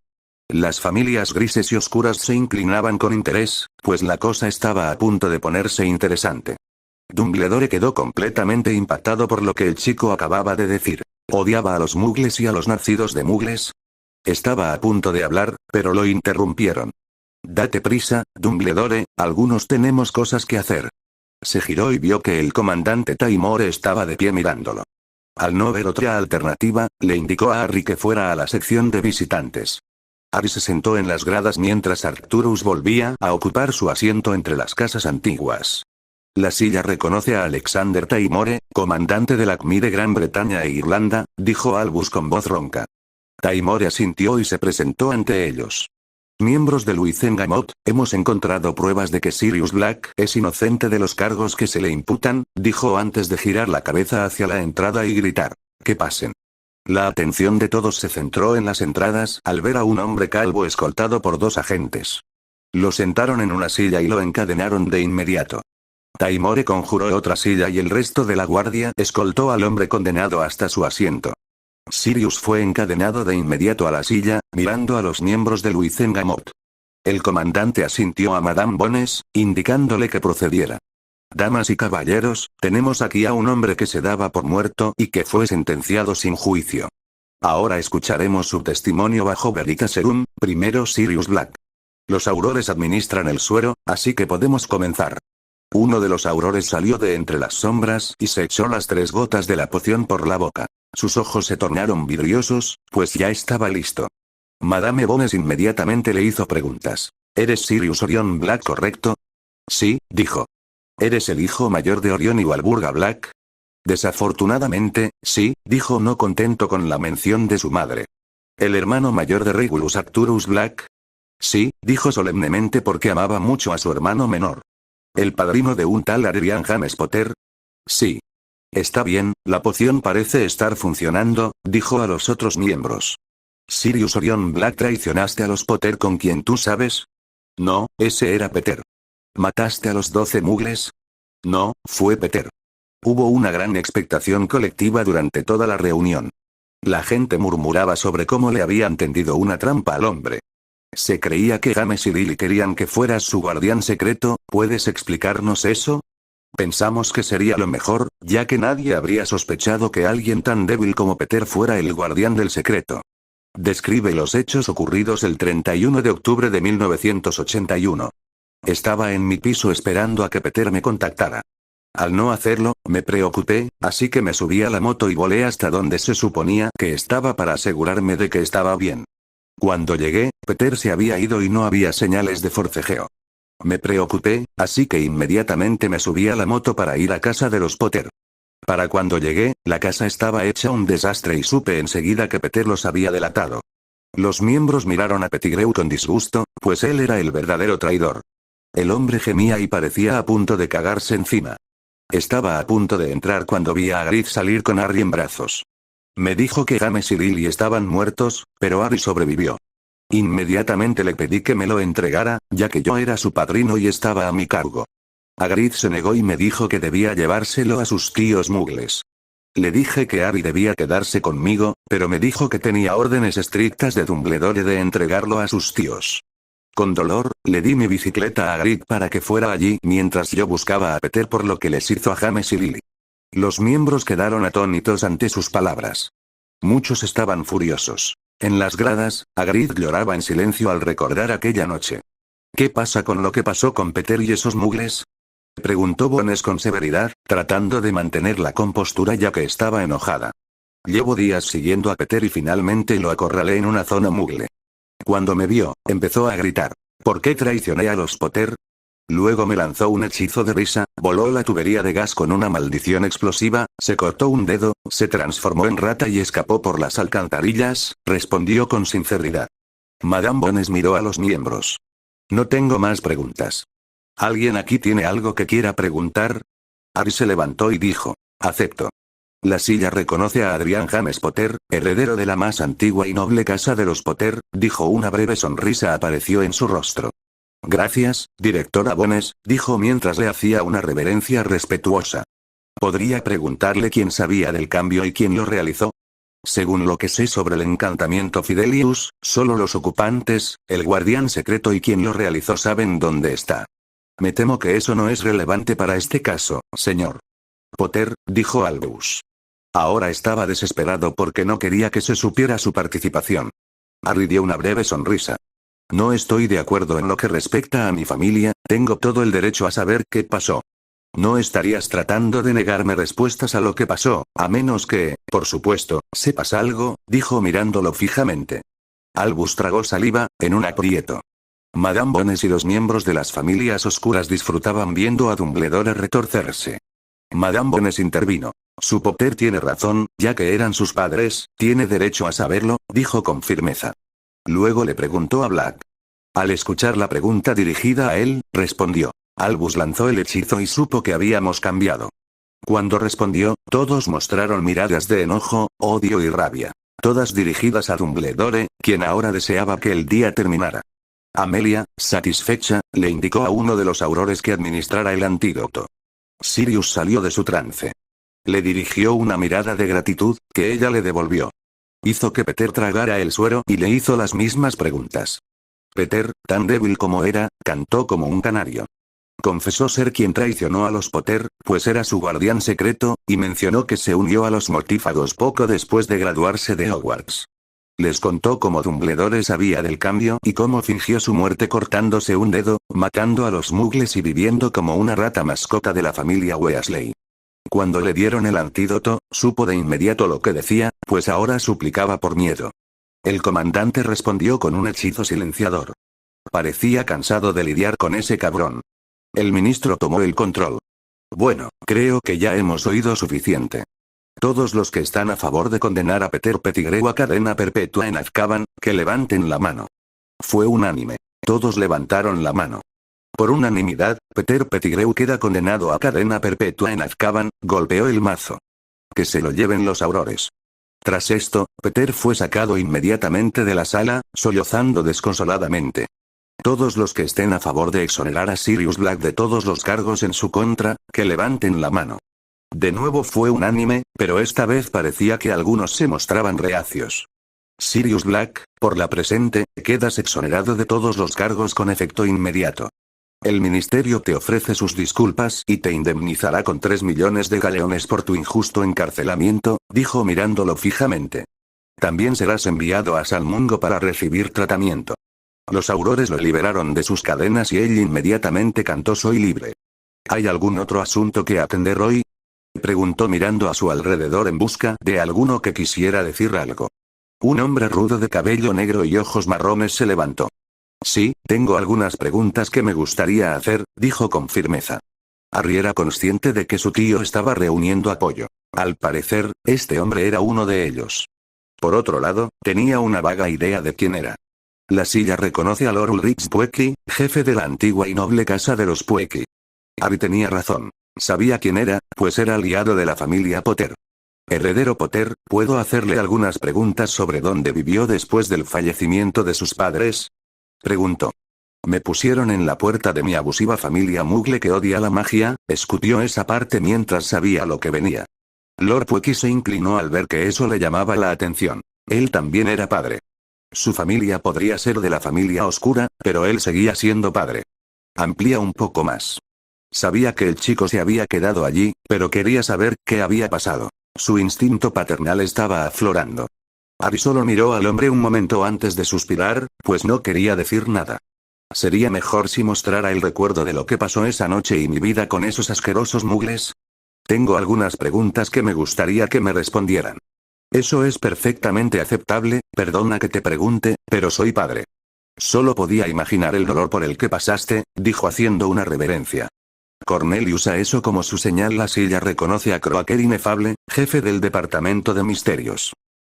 Las familias grises y oscuras se inclinaban con interés, pues la cosa estaba a punto de ponerse interesante. Dumbledore quedó completamente impactado por lo que el chico acababa de decir. ¿Odiaba a los mugles y a los nacidos de mugles? Estaba a punto de hablar, pero lo interrumpieron. Date prisa, Dumbledore, algunos tenemos cosas que hacer. Se giró y vio que el comandante Taimore estaba de pie mirándolo. Al no ver otra alternativa, le indicó a Harry que fuera a la sección de visitantes. Harry se sentó en las gradas mientras Arcturus volvía a ocupar su asiento entre las casas antiguas. La silla reconoce a Alexander Taimore, comandante de la CMI de Gran Bretaña e Irlanda, dijo Albus con voz ronca. Taimore asintió y se presentó ante ellos. Miembros de Luizengamot, hemos encontrado pruebas de que Sirius Black es inocente de los cargos que se le imputan, dijo antes de girar la cabeza hacia la entrada y gritar. Que pasen. La atención de todos se centró en las entradas al ver a un hombre calvo escoltado por 2 agentes. Lo sentaron en una silla y lo encadenaron de inmediato. Taimore conjuró otra silla y el resto de la guardia escoltó al hombre condenado hasta su asiento. Sirius fue encadenado de inmediato a la silla, mirando a los miembros de Luizengamot. El comandante asintió a Madame Bones, indicándole que procediera. Damas y caballeros, tenemos aquí a un hombre que se daba por muerto y que fue sentenciado sin juicio. Ahora escucharemos su testimonio bajo Veritaserum, primero Sirius Black. Los aurores administran el suero, así que podemos comenzar. Uno de los aurores salió de entre las sombras y se echó las 3 gotas de la poción por la boca. Sus ojos se tornaron vidriosos, pues ya estaba listo. Madame Bones inmediatamente le hizo preguntas. ¿Eres Sirius Orion Black, correcto? Sí, dijo. ¿Eres el hijo mayor de Orion y Walburga Black? Desafortunadamente, sí, dijo, no contento con la mención de su madre. ¿El hermano mayor de Regulus Arcturus Black? Sí, dijo solemnemente porque amaba mucho a su hermano menor. ¿El padrino de un tal Adrian James Potter? Sí. Está bien, la poción parece estar funcionando, dijo a los otros miembros. Sirius Orion Black, ¿traicionaste a los Potter con quien tú sabes? No, ese era Peter. ¿Mataste a los 12 mugles? No, fue Peter. Hubo una gran expectación colectiva durante toda la reunión. La gente murmuraba sobre cómo le habían tendido una trampa al hombre. Se creía que James y Lily querían que fueras su guardián secreto, ¿puedes explicarnos eso? Pensamos que sería lo mejor, ya que nadie habría sospechado que alguien tan débil como Peter fuera el guardián del secreto. Describe los hechos ocurridos el 31 de octubre de 1981. Estaba en mi piso esperando a que Peter me contactara. Al no hacerlo, me preocupé, así que me subí a la moto y volé hasta donde se suponía que estaba para asegurarme de que estaba bien. Cuando llegué, Peter se había ido y no había señales de forcejeo. Me preocupé, así que inmediatamente me subí a la moto para ir a casa de los Potter. Para cuando llegué, la casa estaba hecha un desastre y supe enseguida que Peter los había delatado. Los miembros miraron a Pettigrew con disgusto, pues él era el verdadero traidor. El hombre gemía y parecía a punto de cagarse encima. Estaba a punto de entrar cuando vi a Hagrid salir con Harry en brazos. Me dijo que James y Lily estaban muertos, pero Harry sobrevivió. Inmediatamente le pedí que me lo entregara, ya que yo era su padrino y estaba a mi cargo. Hagrid se negó y me dijo que debía llevárselo a sus tíos mugles. Le dije que Harry debía quedarse conmigo, pero me dijo que tenía órdenes estrictas de Dumbledore de entregarlo a sus tíos. Con dolor, le di mi bicicleta a Hagrid para que fuera allí mientras yo buscaba a Peter por lo que les hizo a James y Lily. Los miembros quedaron atónitos ante sus palabras. Muchos estaban furiosos. En las gradas, Hagrid lloraba en silencio al recordar aquella noche. ¿Qué pasa con lo que pasó con Peter y esos mugles? Preguntó Bones con severidad, tratando de mantener la compostura ya que estaba enojada. Llevo días siguiendo a Peter y finalmente lo acorralé en una zona mugle. Cuando me vio, empezó a gritar. ¿Por qué traicioné a los Potter? Luego me lanzó un hechizo de risa, voló la tubería de gas con una maldición explosiva, se cortó un dedo, se transformó en rata y escapó por las alcantarillas, respondió con sinceridad. Madame Bones miró a los miembros. No tengo más preguntas. ¿Alguien aquí tiene algo que quiera preguntar? Harry se levantó y dijo. Acepto. La silla reconoce a Adrian James Potter, heredero de la más antigua y noble casa de los Potter, dijo. Una breve sonrisa apareció en su rostro. Gracias, directora Bones, dijo mientras le hacía una reverencia respetuosa. ¿Podría preguntarle quién sabía del cambio y quién lo realizó? Según lo que sé sobre el encantamiento Fidelius, solo los ocupantes, el guardián secreto y quien lo realizó saben dónde está. Me temo que eso no es relevante para este caso, señor Potter, dijo Albus. Ahora estaba desesperado porque no quería que se supiera su participación. Harry dio una breve sonrisa. No estoy de acuerdo en lo que respecta a mi familia, tengo todo el derecho a saber qué pasó. No estarías tratando de negarme respuestas a lo que pasó, a menos que, por supuesto, sepas algo, dijo mirándolo fijamente. Albus tragó saliva, en un aprieto. Madame Bones y los miembros de las familias oscuras disfrutaban viendo a Dumbledore retorcerse. Madame Bones intervino. Su Potter tiene razón, ya que eran sus padres, tiene derecho a saberlo, dijo con firmeza. Luego le preguntó a Black. Al escuchar la pregunta dirigida a él, respondió. Albus lanzó el hechizo y supo que habíamos cambiado. Cuando respondió, todos mostraron miradas de enojo, odio y rabia. Todas dirigidas a Dumbledore, quien ahora deseaba que el día terminara. Amelia, satisfecha, le indicó a uno de los aurores que administrara el antídoto. Sirius salió de su trance. Le dirigió una mirada de gratitud, que ella le devolvió. Hizo que Peter tragara el suero y le hizo las mismas preguntas. Peter, tan débil como era, cantó como un canario. Confesó ser quien traicionó a los Potter, pues era su guardián secreto, y mencionó que se unió a los mortífagos poco después de graduarse de Hogwarts. Les contó cómo Dumbledore sabía del cambio y cómo fingió su muerte cortándose un dedo, matando a los muggles y viviendo como una rata mascota de la familia Weasley. Cuando le dieron el antídoto, supo de inmediato lo que decía, pues ahora suplicaba por miedo. El comandante respondió con un hechizo silenciador. Parecía cansado de lidiar con ese cabrón. El ministro tomó el control. Bueno, creo que ya hemos oído suficiente. Todos los que están a favor de condenar a Peter Pettigrew a cadena perpetua en Azkaban, que levanten la mano. Fue unánime. Todos levantaron la mano. Por unanimidad, Peter Pettigrew queda condenado a cadena perpetua en Azkaban, golpeó el mazo. Que se lo lleven los aurores. Tras esto, Peter fue sacado inmediatamente de la sala, sollozando desconsoladamente. Todos los que estén a favor de exonerar a Sirius Black de todos los cargos en su contra, que levanten la mano. De nuevo fue unánime, pero esta vez parecía que algunos se mostraban reacios. Sirius Black, por la presente, quedas exonerado de todos los cargos con efecto inmediato. El ministerio te ofrece sus disculpas y te indemnizará con 3 millones de galeones por tu injusto encarcelamiento, dijo mirándolo fijamente. También serás enviado a Salmungo para recibir tratamiento. Los aurores lo liberaron de sus cadenas y él inmediatamente cantó soy libre. ¿Hay algún otro asunto que atender hoy? Preguntó mirando a su alrededor en busca de alguno que quisiera decir algo. Un hombre rudo de cabello negro y ojos marrones se levantó. Sí, tengo algunas preguntas que me gustaría hacer, dijo con firmeza. Harry era consciente de que su tío estaba reuniendo apoyo. Al parecer, este hombre era uno de ellos. Por otro lado, tenía una vaga idea de quién era. La silla reconoce a Lord Ulrich Pueki, jefe de la antigua y noble casa de los Pueki. Harry tenía razón. Sabía quién era, pues era aliado de la familia Potter. Heredero Potter, ¿puedo hacerle algunas preguntas sobre dónde vivió después del fallecimiento de sus padres? Preguntó. Me pusieron en la puerta de mi abusiva familia Muggle que odia la magia, escupió esa parte mientras sabía lo que venía. Lord Pueki se inclinó al ver que eso le llamaba la atención. Él también era padre. Su familia podría ser de la familia oscura, pero él seguía siendo padre. Amplía un poco más. Sabía que el chico se había quedado allí, pero quería saber qué había pasado. Su instinto paternal estaba aflorando. Harry solo miró al hombre un momento antes de suspirar, pues no quería decir nada. ¿Sería mejor si mostrara el recuerdo de lo que pasó esa noche y mi vida con esos asquerosos mugles? Tengo algunas preguntas que me gustaría que me respondieran. Eso es perfectamente aceptable, perdona que te pregunte, pero soy padre. Solo podía imaginar el dolor por el que pasaste, dijo haciendo una reverencia. Cornelius usa eso como su señal. La silla reconoce a Croaker Inefable, jefe del Departamento de Misterios.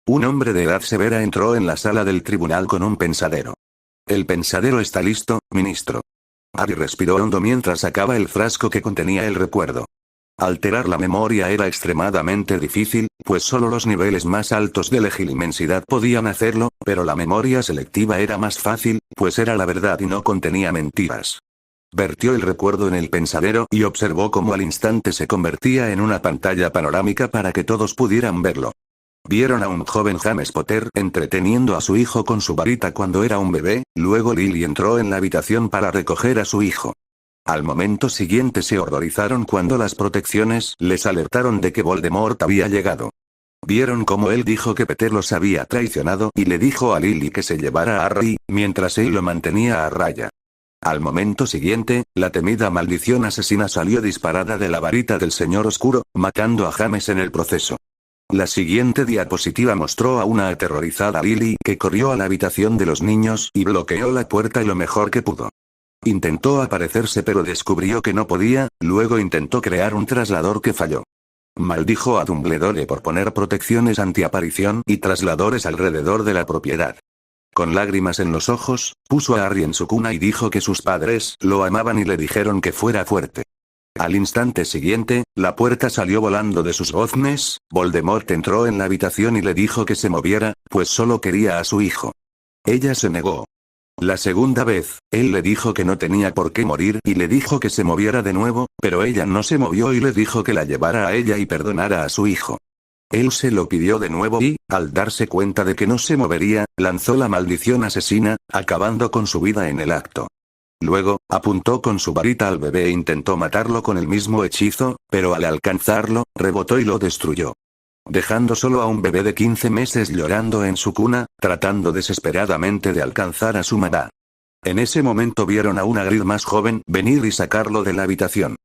Un hombre de edad severa entró en la sala del tribunal con un pensadero. El pensadero está listo, ministro. Harry respiró hondo mientras sacaba el frasco que contenía el recuerdo. Alterar la memoria era extremadamente difícil, pues solo los niveles más altos de legilimensidad podían hacerlo, pero la memoria selectiva era más fácil, pues era la verdad y no contenía mentiras. Vertió el recuerdo en el pensadero y observó cómo al instante se convertía en una pantalla panorámica para que todos pudieran verlo. Vieron a un joven James Potter entreteniendo a su hijo con su varita cuando era un bebé, luego Lily entró en la habitación para recoger a su hijo. Al momento siguiente se horrorizaron cuando las protecciones les alertaron de que Voldemort había llegado. Vieron cómo él dijo que Peter los había traicionado y le dijo a Lily que se llevara a Harry, mientras él lo mantenía a raya. Al momento siguiente, la temida maldición asesina salió disparada de la varita del Señor Oscuro, matando a James en el proceso. La siguiente diapositiva mostró a una aterrorizada Lily que corrió a la habitación de los niños y bloqueó la puerta lo mejor que pudo. Intentó aparecerse pero descubrió que no podía, luego intentó crear un traslador que falló. Maldijo a Dumbledore por poner protecciones antiaparición y trasladores alrededor de la propiedad. Con lágrimas en los ojos, puso a Harry en su cuna y dijo que sus padres lo amaban y le dijeron que fuera fuerte. Al instante siguiente, la puerta salió volando de sus goznes, Voldemort entró en la habitación y le dijo que se moviera, pues solo quería a su hijo. Ella se negó. La segunda vez, él le dijo que no tenía por qué morir y le dijo que se moviera de nuevo, pero ella no se movió y le dijo que la llevara a ella y perdonara a su hijo. Él se lo pidió de nuevo y, al darse cuenta de que no se movería, lanzó la maldición asesina, acabando con su vida en el acto. Luego, apuntó con su varita al bebé e intentó matarlo con el mismo hechizo, pero al alcanzarlo, rebotó y lo destruyó. Dejando solo a un bebé de 15 meses llorando en su cuna, tratando desesperadamente de alcanzar a su mamá. En ese momento vieron a un Hagrid más joven venir y sacarlo de la habitación.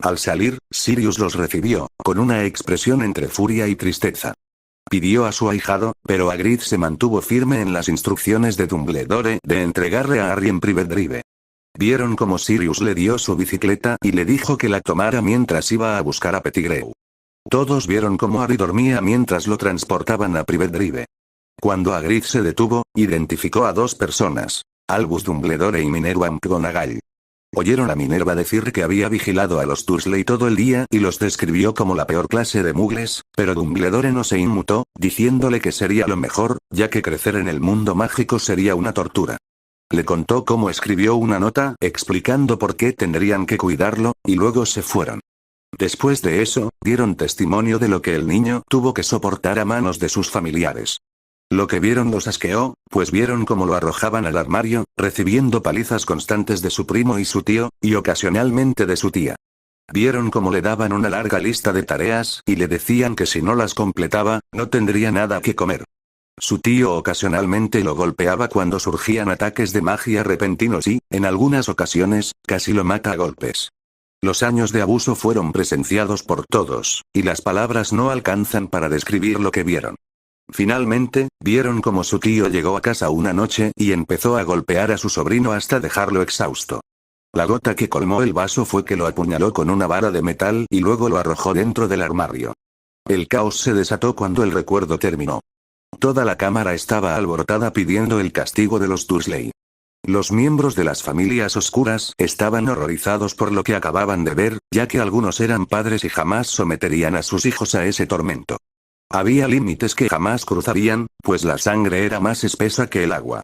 Al salir, Sirius los recibió, con una expresión entre furia y tristeza. Pidió a su ahijado, pero Hagrid se mantuvo firme en las instrucciones de Dumbledore de entregarle a Harry en Private Drive. Vieron cómo Sirius le dio su bicicleta y le dijo que la tomara mientras iba a buscar a Pettigrew. Todos vieron cómo Harry dormía mientras lo transportaban a Private Drive. Cuando Hagrid se detuvo, identificó a dos personas, Albus Dumbledore y Minerva McGonagall. Oyeron a Minerva decir que había vigilado a los Dursley todo el día y los describió como la peor clase de muggles, pero Dumbledore no se inmutó, diciéndole que sería lo mejor, ya que crecer en el mundo mágico sería una tortura. Le contó cómo escribió una nota explicando por qué tendrían que cuidarlo, y luego se fueron. Después de eso, dieron testimonio de lo que el niño tuvo que soportar a manos de sus familiares. Lo que vieron los asqueó, pues vieron cómo lo arrojaban al armario, recibiendo palizas constantes de su primo y su tío, y ocasionalmente de su tía. Vieron cómo le daban una larga lista de tareas, y le decían que si no las completaba, no tendría nada que comer. Su tío ocasionalmente lo golpeaba cuando surgían ataques de magia repentinos y, en algunas ocasiones, casi lo mata a golpes. Los años de abuso fueron presenciados por todos, y las palabras no alcanzan para describir lo que vieron. Finalmente, vieron cómo su tío llegó a casa una noche y empezó a golpear a su sobrino hasta dejarlo exhausto. La gota que colmó el vaso fue que lo apuñaló con una vara de metal y luego lo arrojó dentro del armario. El caos se desató cuando el recuerdo terminó. Toda la cámara estaba alborotada pidiendo el castigo de los Dursley. Los miembros de las familias oscuras estaban horrorizados por lo que acababan de ver, ya que algunos eran padres y jamás someterían a sus hijos a ese tormento. Había límites que jamás cruzarían, pues la sangre era más espesa que el agua.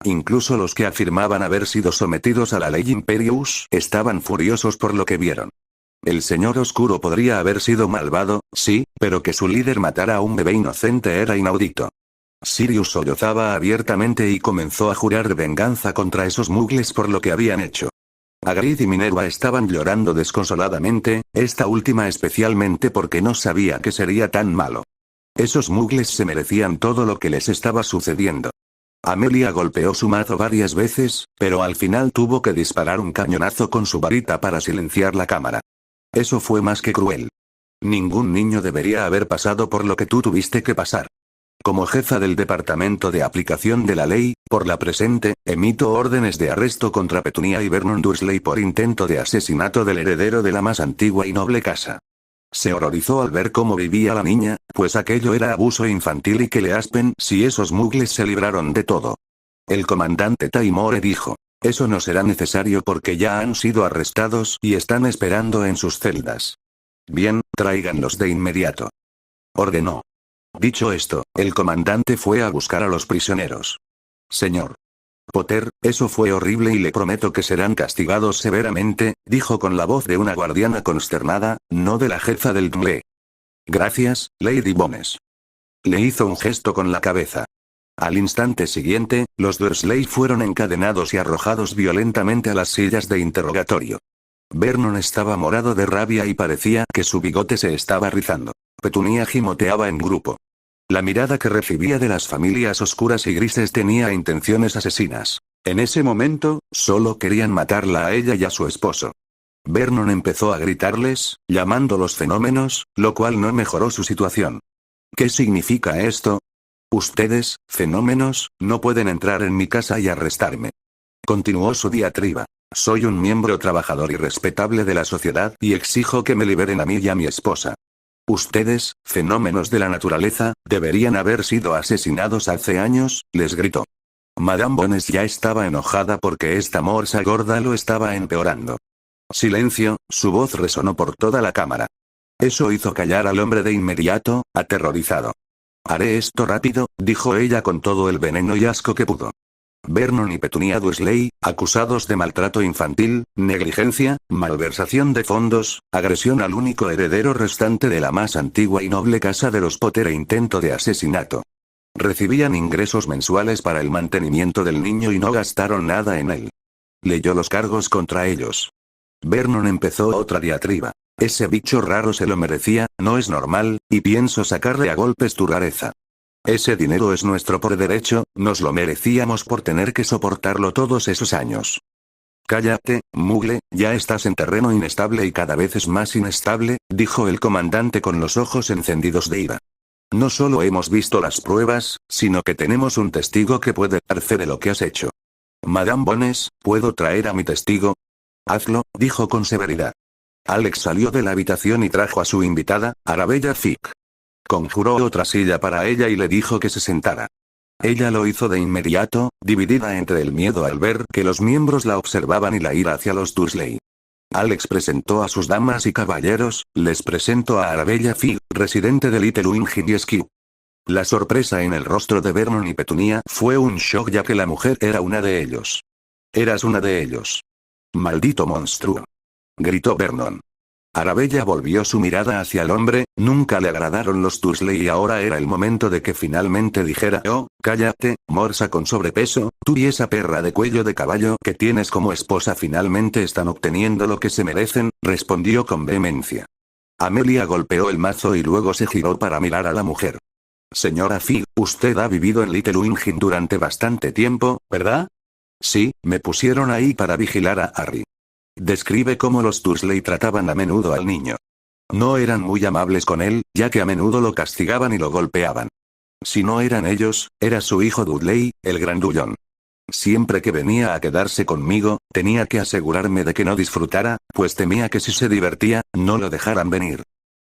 Incluso los que afirmaban haber sido sometidos a la ley Imperius estaban furiosos por lo que vieron. El Señor Oscuro podría haber sido malvado, sí, pero que su líder matara a un bebé inocente era inaudito. Sirius sollozaba abiertamente y comenzó a jurar venganza contra esos muggles por lo que habían hecho. Hagrid y Minerva estaban llorando desconsoladamente, esta última especialmente porque no sabía que sería tan malo. Esos muggles se merecían todo lo que les estaba sucediendo. Amelia golpeó su mazo varias veces, pero al final tuvo que disparar un cañonazo con su varita para silenciar la cámara. Eso fue más que cruel. Ningún niño debería haber pasado por lo que tú tuviste que pasar. Como jefa del Departamento de Aplicación de la Ley, por la presente, emito órdenes de arresto contra Petunia y Vernon Dursley por intento de asesinato del heredero de la más antigua y noble casa. Se horrorizó al ver cómo vivía la niña, pues aquello era abuso infantil y que le aspen si esos muggles se libraron de todo. El comandante Taimore dijo: eso no será necesario porque ya han sido arrestados y están esperando en sus celdas. Bien, tráiganlos de inmediato. Ordenó. Dicho esto, el comandante fue a buscar a los prisioneros. Señor Potter, eso fue horrible y le prometo que serán castigados severamente, dijo con la voz de una guardiana consternada, no de la jefa del DMLE. Gracias, Lady Bones. Le hizo un gesto con la cabeza. Al instante siguiente, los Dursley fueron encadenados y arrojados violentamente a las sillas de interrogatorio. Vernon estaba morado de rabia y parecía que su bigote se estaba rizando. Petunia gimoteaba en grupo. La mirada que recibía de las familias oscuras y grises tenía intenciones asesinas. En ese momento, solo querían matarla a ella y a su esposo. Vernon empezó a gritarles, llamándolos fenómenos, lo cual no mejoró su situación. ¿Qué significa esto? Ustedes, fenómenos, no pueden entrar en mi casa y arrestarme. Continuó su diatriba. Soy un miembro trabajador y respetable de la sociedad y exijo que me liberen a mí y a mi esposa. Ustedes, fenómenos de la naturaleza, deberían haber sido asesinados hace años, les gritó. Madame Bones ya estaba enojada porque esta morsa gorda lo estaba empeorando. Silencio, su voz resonó por toda la cámara. Eso hizo callar al hombre de inmediato, aterrorizado. Haré esto rápido, dijo ella con todo el veneno y asco que pudo. Vernon y Petunia Dursley, acusados de maltrato infantil, negligencia, malversación de fondos, agresión al único heredero restante de la más antigua y noble casa de los Potter e intento de asesinato. Recibían ingresos mensuales para el mantenimiento del niño y no gastaron nada en él. Leyó los cargos contra ellos. Vernon empezó otra diatriba. Ese bicho raro se lo merecía, no es normal, y pienso sacarle a golpes tu rareza. Ese dinero es nuestro por derecho, nos lo merecíamos por tener que soportarlo todos esos años. Cállate, Mugle, ya estás en terreno inestable y cada vez es más inestable, dijo el comandante con los ojos encendidos de ira. No solo hemos visto las pruebas, sino que tenemos un testigo que puede dar fe de lo que has hecho. Madame Bones, ¿puedo traer a mi testigo? Hazlo, dijo con severidad. Alex salió de la habitación y trajo a su invitada, Arabella Fick. Conjuró otra silla para ella y le dijo que se sentara. Ella lo hizo de inmediato, dividida entre el miedo al ver que los miembros la observaban y la ira hacia los Dursley. Alex presentó a sus damas y caballeros, les presento a Arabella Fick, residente de Little Winged Skew. La sorpresa en el rostro de Vernon y Petunia fue un shock ya que la mujer era una de ellos. Eras una de ellos. Maldito monstruo. Gritó Vernon. Arabella volvió su mirada hacia el hombre, nunca le agradaron los Dursley y ahora era el momento de que finalmente dijera: oh, cállate, morsa con sobrepeso, tú y esa perra de cuello de caballo que tienes como esposa finalmente están obteniendo lo que se merecen, respondió con vehemencia. Amelia golpeó el mazo y luego se giró para mirar a la mujer. Señora Fick, usted ha vivido en Little Winged durante bastante tiempo, ¿verdad? Sí, me pusieron ahí para vigilar a Harry. Describe cómo los Dursley trataban a menudo al niño. No eran muy amables con él, ya que a menudo lo castigaban y lo golpeaban. Si no eran ellos, era su hijo Dudley, el grandullón. Siempre que venía a quedarse conmigo, tenía que asegurarme de que no disfrutara, pues temía que si se divertía, no lo dejaran venir.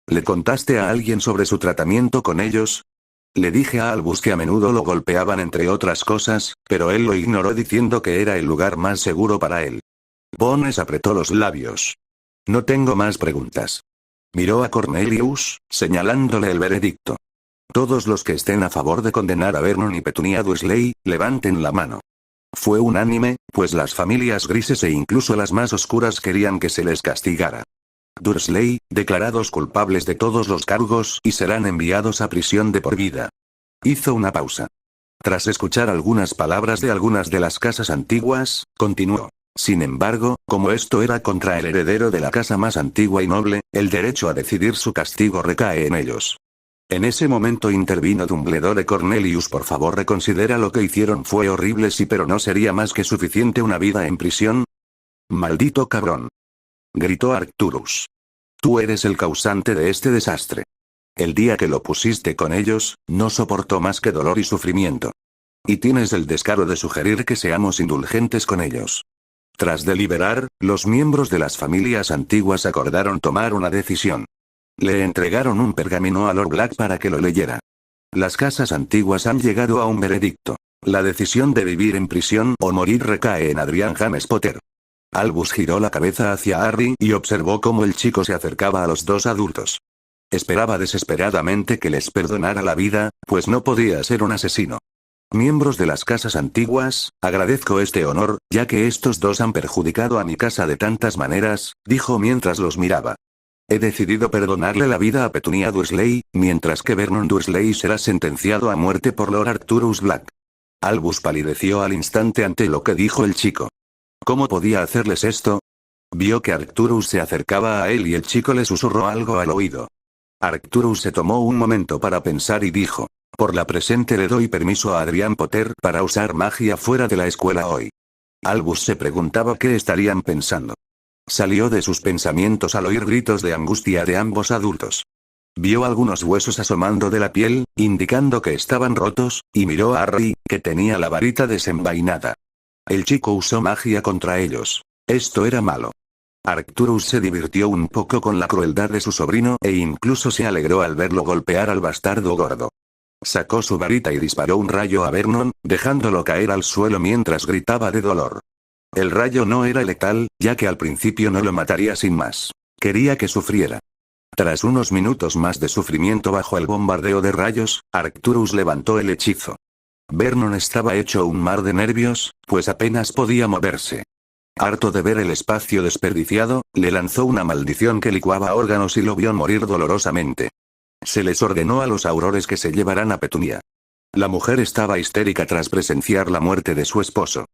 ¿Le contaste a alguien sobre su tratamiento con ellos? Le dije a Albus que a menudo lo golpeaban entre otras cosas, pero él lo ignoró diciendo que era el lugar más seguro para él. Bones apretó los labios. No tengo más preguntas. Miró a Cornelius, señalándole el veredicto. Todos los que estén a favor de condenar a Vernon y Petunia Dursley, levanten la mano. Fue unánime, pues las familias grises e incluso las más oscuras querían que se les castigara. Dursley, declarados culpables de todos los cargos y serán enviados a prisión de por vida. Hizo una pausa. Tras escuchar algunas palabras de algunas de las casas antiguas, continuó. Sin embargo, como esto era contra el heredero de la casa más antigua y noble, el derecho a decidir su castigo recae en ellos. En ese momento intervino Dumbledore. Cornelius, por favor reconsidera lo que hicieron, fue horrible sí, pero no sería más que suficiente una vida en prisión. Maldito cabrón. Gritó Arcturus. Tú eres el causante de este desastre. El día que lo pusiste con ellos, no soportó más que dolor y sufrimiento. Y tienes el descaro de sugerir que seamos indulgentes con ellos. Tras deliberar, los miembros de las familias antiguas acordaron tomar una decisión. Le entregaron un pergamino a Lord Black para que lo leyera. Las casas antiguas han llegado a un veredicto. La decisión de vivir en prisión o morir recae en Adrian James Potter. Albus giró la cabeza hacia Harry y observó cómo el chico se acercaba a los dos adultos. Esperaba desesperadamente que les perdonara la vida, pues no podía ser un asesino. Miembros de las casas antiguas, agradezco este honor, ya que estos dos han perjudicado a mi casa de tantas maneras, dijo mientras los miraba. He decidido perdonarle la vida a Petunia Dursley, mientras que Vernon Dursley será sentenciado a muerte por Lord Arcturus Black. Albus palideció al instante ante lo que dijo el chico. ¿Cómo podía hacerles esto? Vio que Arcturus se acercaba a él y el chico le susurró algo al oído. Arcturus se tomó un momento para pensar y dijo. Por la presente le doy permiso a Adrian Potter para usar magia fuera de la escuela hoy. Albus se preguntaba qué estarían pensando. Salió de sus pensamientos al oír gritos de angustia de ambos adultos. Vio algunos huesos asomando de la piel, indicando que estaban rotos, y miró a Harry, que tenía la varita desenvainada. El chico usó magia contra ellos. Esto era malo. Arcturus se divirtió un poco con la crueldad de su sobrino e incluso se alegró al verlo golpear al bastardo gordo. Sacó su varita y disparó un rayo a Vernon, dejándolo caer al suelo mientras gritaba de dolor. El rayo no era letal, ya que al principio no lo mataría sin más. Quería que sufriera. Tras unos minutos más de sufrimiento bajo el bombardeo de rayos, Arcturus levantó el hechizo. Vernon estaba hecho un mar de nervios, pues apenas podía moverse. Harto de ver el espacio desperdiciado, le lanzó una maldición que licuaba órganos y lo vio morir dolorosamente. Se les ordenó a los aurores que se llevaran a Petunia. La mujer estaba histérica tras presenciar la muerte de su esposo.